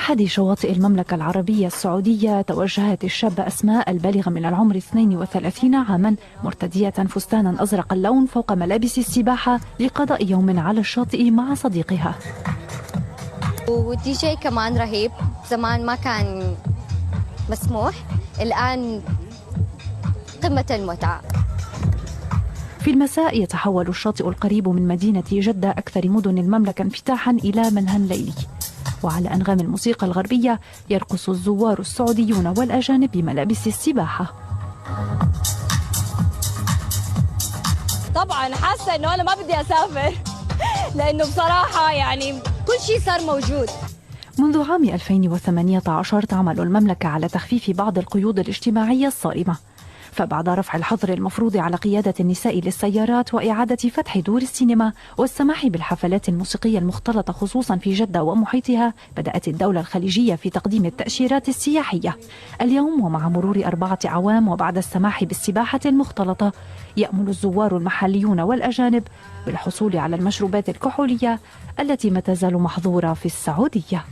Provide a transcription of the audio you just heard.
أحد شواطئ المملكة العربية السعودية توجهت الشابة أسماء البالغة من العمر 32 عاما مرتدية فستانا أزرق اللون فوق ملابس السباحة لقضاء يوم على الشاطئ مع صديقها. والدي جي كمان رهيب، زمان ما كان مسموح، الآن قمة المتعة. في المساء يتحول الشاطئ القريب من مدينة جدة أكثر مدن المملكة انفتاحا إلى ملهى ليلي، وعلى أنغام الموسيقى الغربية يرقص الزوار السعوديون والأجانب بملابس السباحة. طبعا حاسة أنه أنا ما بدي أسافر لأنه بصراحة يعني كل شيء صار موجود. منذ عام 2018 تعمل المملكة على تخفيف بعض القيود الاجتماعية الصارمة، فبعد رفع الحظر المفروض على قيادة النساء للسيارات وإعادة فتح دور السينما والسماح بالحفلات الموسيقية المختلطة خصوصا في جدة ومحيطها، بدأت الدولة الخليجية في تقديم التأشيرات السياحية. اليوم ومع مرور 4 أعوام وبعد السماح بالسباحة المختلطة، يأمل الزوار المحليون والأجانب بالحصول على المشروبات الكحولية التي ما تزال محظورة في السعودية.